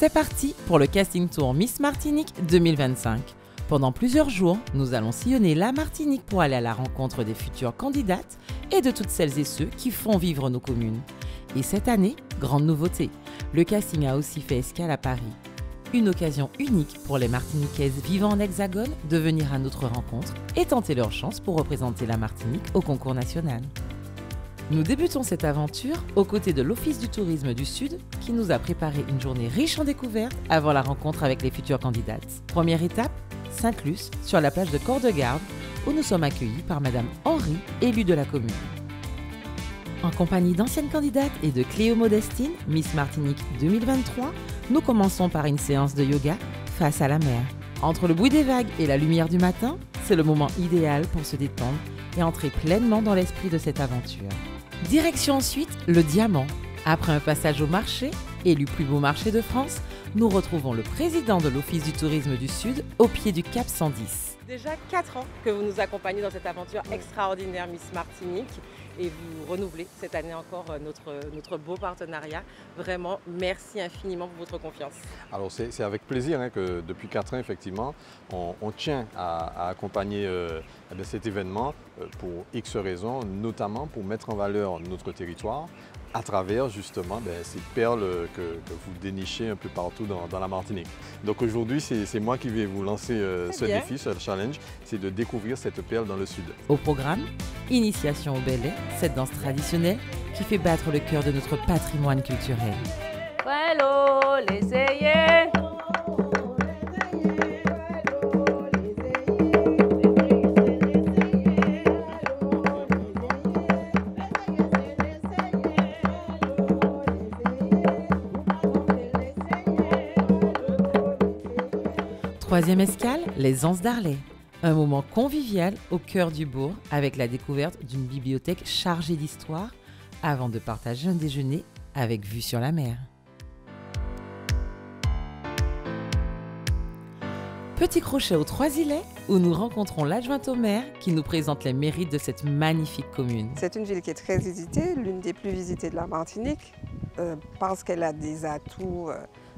C'est parti pour le casting tour Miss Martinique 2025. Pendant plusieurs jours, nous allons sillonner la Martinique pour aller à la rencontre des futures candidates et de toutes celles et ceux qui font vivre nos communes. Et cette année, grande nouveauté, le casting a aussi fait escale à Paris. Une occasion unique pour les Martiniquaises vivant en Hexagone de venir à notre rencontre et tenter leur chance pour représenter la Martinique au concours national. Nous débutons cette aventure aux côtés de l'Office du tourisme du Sud qui nous a préparé une journée riche en découvertes avant la rencontre avec les futures candidates. Première étape, Sainte-Luce, sur la plage de Cordegarde, où nous sommes accueillis par Madame Henry, élue de la commune. En compagnie d'anciennes candidates et de Cléo Modestine, Miss Martinique 2023, nous commençons par une séance de yoga face à la mer. Entre le bruit des vagues et la lumière du matin, c'est le moment idéal pour se détendre et entrer pleinement dans l'esprit de cette aventure. Direction ensuite le Diamant. Après un passage au marché, élu plus beau marché de France, nous retrouvons le président de l'Office du tourisme du Sud au pied du Cap 110. Déjà 4 ans que vous nous accompagnez dans cette aventure extraordinaire Miss Martinique et vous renouvelez cette année encore notre beau partenariat. Vraiment, merci infiniment pour votre confiance. Alors c'est avec plaisir que depuis 4 ans, effectivement, on tient à accompagner cet événement pour X raisons, notamment pour mettre en valeur notre territoire à travers justement ces perles que vous dénichez un peu partout dans la Martinique. Donc aujourd'hui, c'est moi qui vais vous lancer ce défi, ce challenge, c'est de découvrir cette perle dans le Sud. Au programme, initiation au belay, cette danse traditionnelle qui fait battre le cœur de notre patrimoine culturel. Hello, les ayés. Troisième escale, les Anses d'Arlet. Un moment convivial au cœur du bourg avec la découverte d'une bibliothèque chargée d'histoire avant de partager un déjeuner avec vue sur la mer. Petit crochet aux Trois-Îlets où nous rencontrons l'adjointe au maire qui nous présente les mérites de cette magnifique commune. C'est une ville qui est très visitée, l'une des plus visitées de la Martinique parce qu'elle a des atouts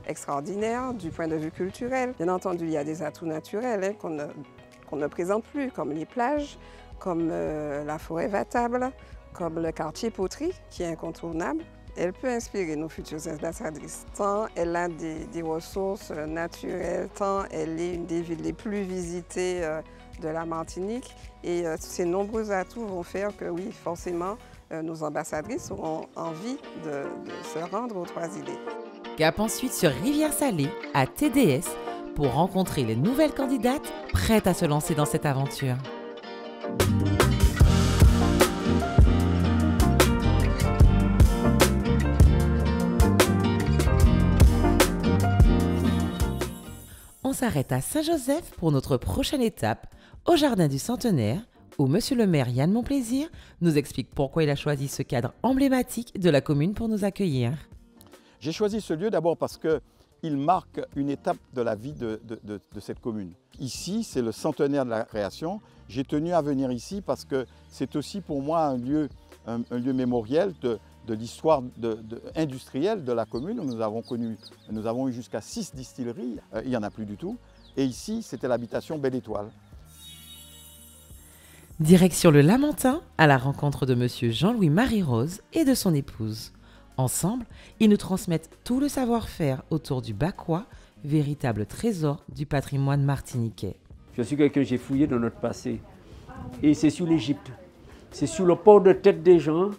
extraordinaire du point de vue culturel. Bien entendu, il y a des atouts naturels qu'on ne présente plus, comme les plages, comme la forêt Vatable, comme le quartier Poterie, qui est incontournable. Elle peut inspirer nos futures ambassadrices, tant elle a des ressources naturelles, tant elle est une des villes les plus visitées de la Martinique. Et ces nombreux atouts vont faire que, oui, forcément, nos ambassadrices auront envie de se rendre aux Trois-Îlets. Cap ensuite sur Rivière-Salée, à TDS, pour rencontrer les nouvelles candidates prêtes à se lancer dans cette aventure. On s'arrête à Saint-Joseph pour notre prochaine étape, au Jardin du Centenaire, où Monsieur le maire Yann Monplaisir nous explique pourquoi il a choisi ce cadre emblématique de la commune pour nous accueillir. J'ai choisi ce lieu d'abord parce qu'il marque une étape de la vie de cette commune. Ici, c'est le centenaire de la création. J'ai tenu à venir ici parce que c'est aussi pour moi un lieu mémoriel de l'histoire industrielle de la commune. Nous avons eu jusqu'à 6 distilleries, il n'y en a plus du tout. Et ici, c'était l'habitation Belle Étoile. Direction le Lamentin, à la rencontre de Monsieur Jean-Louis Marie-Rose et de son épouse. Ensemble, ils nous transmettent tout le savoir-faire autour du Bacois, véritable trésor du patrimoine martiniquais. Je suis quelqu'un, j'ai fouillé dans notre passé. Et c'est sur l'Égypte. C'est sur le port de tête des gens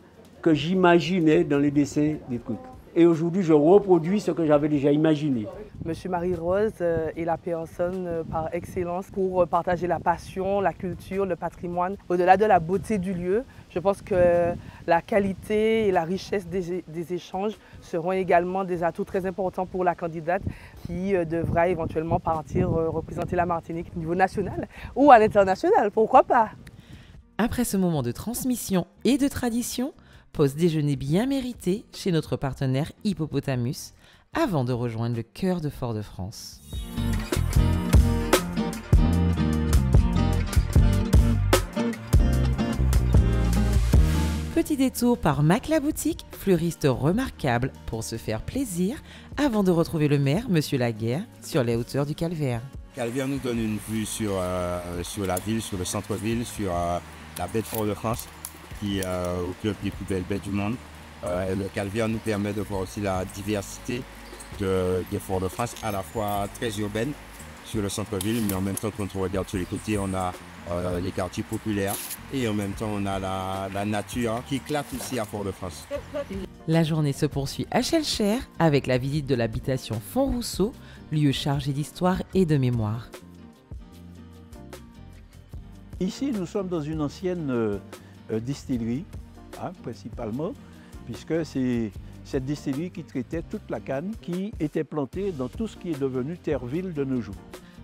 que j'imaginais dans les dessins des trucs. Et aujourd'hui, je reproduis ce que j'avais déjà imaginé. Monsieur Marie-Rose est la personne par excellence pour partager la passion, la culture, le patrimoine. Au-delà de la beauté du lieu, je pense que la qualité et la richesse des échanges seront également des atouts très importants pour la candidate qui devra éventuellement partir représenter la Martinique au niveau national ou à l'international, pourquoi pas. Après ce moment de transmission et de tradition, pause déjeuner bien mérité chez notre partenaire Hippopotamus, avant de rejoindre le cœur de Fort-de-France. petit détour par Mac la boutique, fleuriste remarquable pour se faire plaisir, avant de retrouver le maire, Monsieur Laguerre, sur les hauteurs du Calvaire. Calvaire nous donne une vue sur la ville, sur le centre-ville, sur la baie de Fort-de-France, qui est au cœur des plus belles baies du monde. Le Calvaire nous permet de voir aussi la diversité des Fort-de-France, à la fois très urbaine sur le centre-ville, mais en même temps, quand on regarde sur les côtés, on a les quartiers populaires et en même temps, on a la nature qui éclate aussi à Fort-de-France. La journée se poursuit à Schœlcher avec la visite de l'habitation Font-Rousseau, lieu chargé d'histoire et de mémoire. Ici, nous sommes dans une ancienne distillerie, principalement, puisque c'est cette distillerie qui traitait toute la canne qui était plantée dans tout ce qui est devenu terre-ville de nos jours.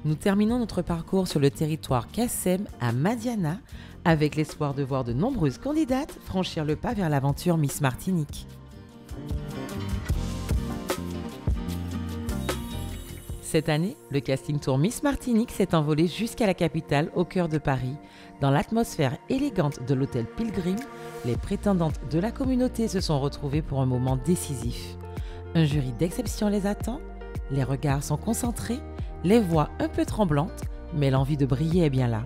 Nous terminons notre parcours sur le territoire Kassem à Madiana avec l'espoir de voir de nombreuses candidates franchir le pas vers l'aventure Miss Martinique. Cette année, le casting tour Miss Martinique s'est envolé jusqu'à la capitale au cœur de Paris. Dans l'atmosphère élégante de l'hôtel Pilgrim, les prétendantes de la communauté se sont retrouvées pour un moment décisif. Un jury d'exception les attend, les regards sont concentrés, les voix un peu tremblantes, mais l'envie de briller est bien là.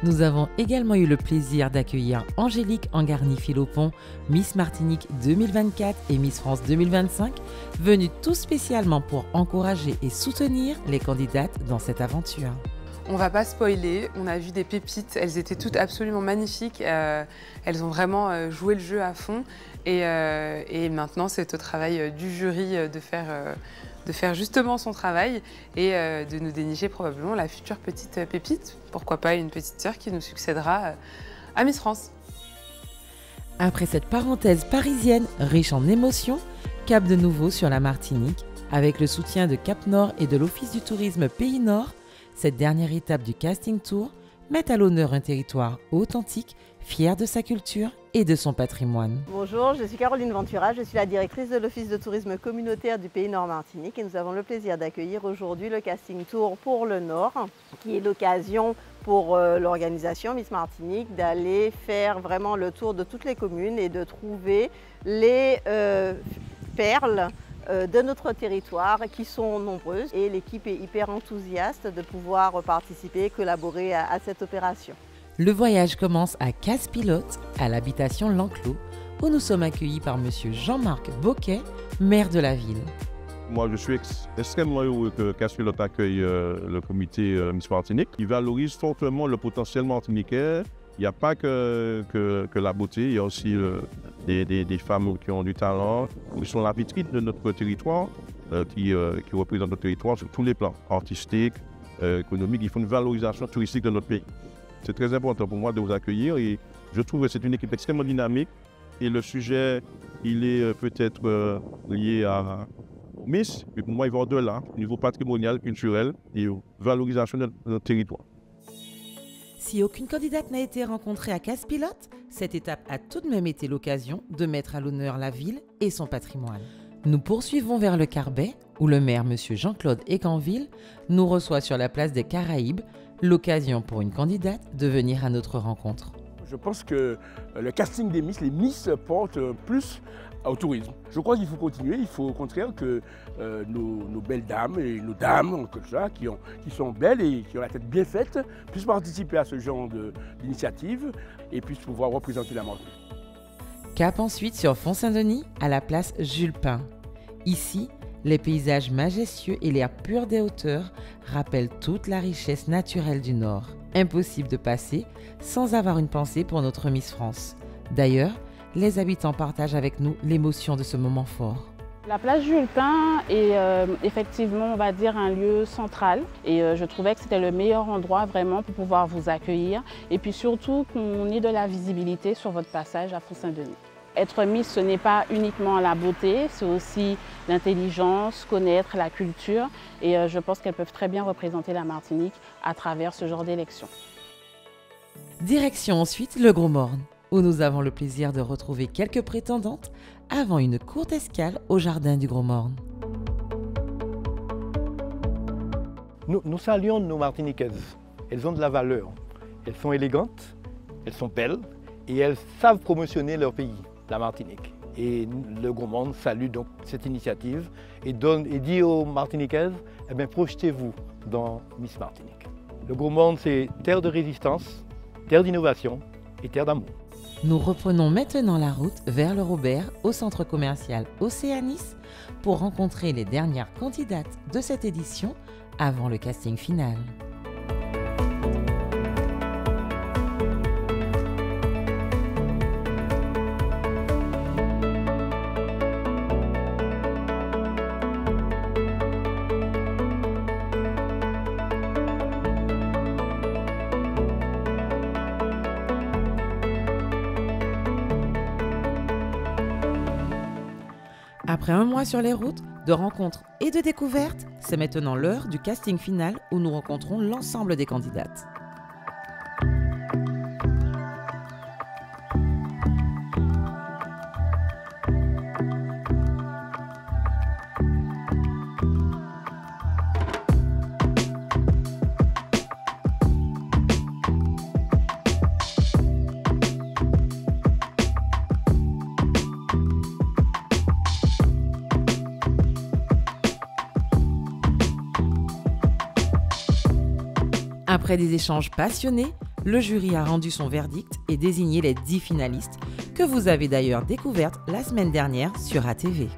Nous avons également eu le plaisir d'accueillir Angélique Angarny-Philopon, Miss Martinique 2024 et Miss France 2025, venues tout spécialement pour encourager et soutenir les candidates dans cette aventure. On va pas spoiler, on a vu des pépites, elles étaient toutes absolument magnifiques, elles ont vraiment joué le jeu à fond et maintenant c'est au travail du jury de faire justement son travail et de nous dénicher probablement la future petite pépite, pourquoi pas une petite sœur qui nous succédera à Miss France. Après cette parenthèse parisienne riche en émotions, cap de nouveau sur la Martinique, avec le soutien de Cap Nord et de l'Office du tourisme Pays Nord. Cette dernière étape du casting tour met à l'honneur un territoire authentique, fier de sa culture et de son patrimoine. Bonjour, je suis Caroline Ventura, je suis la directrice de l'Office de tourisme communautaire du Pays Nord Martinique et nous avons le plaisir d'accueillir aujourd'hui le casting tour pour le Nord, qui est l'occasion pour l'organisation Miss Martinique d'aller faire vraiment le tour de toutes les communes et de trouver les perles de notre territoire qui sont nombreuses et l'équipe est hyper enthousiaste de pouvoir participer et collaborer à cette opération. Le voyage commence à Casse-Pilote, à l'habitation L'Enclos, où nous sommes accueillis par M. Jean-Marc Boquet, maire de la ville. Moi, je suis extrêmement heureux que Casse-Pilote accueille le comité Miss Martinique. Il valorise fortement le potentiel martiniquais. Il n'y a pas que la beauté, il y a aussi des femmes qui ont du talent, qui sont la vitrine de notre territoire, qui représentent notre territoire sur tous les plans, artistiques, économiques. Il faut une valorisation touristique de notre pays. C'est très important pour moi de vous accueillir et je trouve que c'est une équipe extrêmement dynamique et le sujet, il est peut-être lié au Miss, mais pour moi, il va au-delà, au niveau patrimonial, culturel et valorisation de notre territoire. Si aucune candidate n'a été rencontrée à Casse-Pilote, cette étape a tout de même été l'occasion de mettre à l'honneur la ville et son patrimoine. Nous poursuivons vers le Carbet, où le maire M. Jean-Claude Écanville nous reçoit sur la place des Caraïbes, l'occasion pour une candidate de venir à notre rencontre. Je pense que le casting des Miss, les Miss portent plus au tourisme. Je crois qu'il faut continuer, il faut au contraire que nos belles dames et nos dames qui sont belles et qui ont la tête bien faite puissent participer à ce genre d'initiative et puissent pouvoir représenter la Martinique. Cap ensuite sur Font-Saint-Denis à la place Jules Pin. Ici, les paysages majestueux et l'air pur des hauteurs rappellent toute la richesse naturelle du Nord. Impossible de passer sans avoir une pensée pour notre Miss France. D'ailleurs, les habitants partagent avec nous l'émotion de ce moment fort. La place Jules Pin est effectivement, on va dire, un lieu central et je trouvais que c'était le meilleur endroit vraiment pour pouvoir vous accueillir et puis surtout qu'on ait de la visibilité sur votre passage à Font-Saint-Denis. Être Miss, ce n'est pas uniquement la beauté, c'est aussi l'intelligence, connaître la culture et je pense qu'elles peuvent très bien représenter la Martinique à travers ce genre d'élection. Direction ensuite le Gros Morne, où nous avons le plaisir de retrouver quelques prétendantes avant une courte escale au jardin du Gros Morne. Nous saluons nos Martiniquaises. Elles ont de la valeur. Elles sont élégantes, elles sont belles et elles savent promotionner leur pays. la Martinique. Et le Gros Monde salue donc cette initiative et dit aux Martiniquaises, eh bien, projetez-vous dans Miss Martinique. Le Gros Monde, c'est terre de résistance, terre d'innovation et terre d'amour. Nous reprenons maintenant la route vers le Robert au centre commercial Océanis pour rencontrer les dernières candidates de cette édition avant le casting final. Après un mois sur les routes, de rencontres et de découvertes, c'est maintenant l'heure du casting final où nous rencontrons l'ensemble des candidates. Après des échanges passionnés, le jury a rendu son verdict et désigné les 10 finalistes que vous avez d'ailleurs découvertes la semaine dernière sur ATV.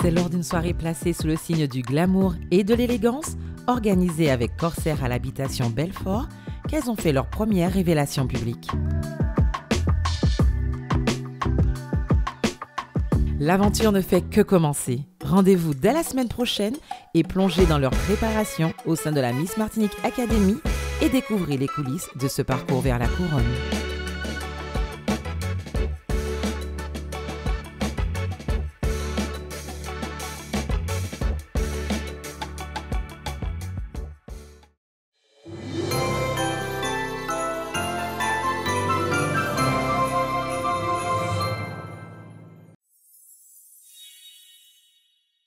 C'est lors d'une soirée placée sous le signe du glamour et de l'élégance, organisée avec Corsair à l'habitation Belfort, qu'elles ont fait leur première révélation publique. L'aventure ne fait que commencer. Rendez-vous dès la semaine prochaine et plongez dans leur préparation au sein de la Miss Martinique Academy et découvrez les coulisses de ce parcours vers la couronne.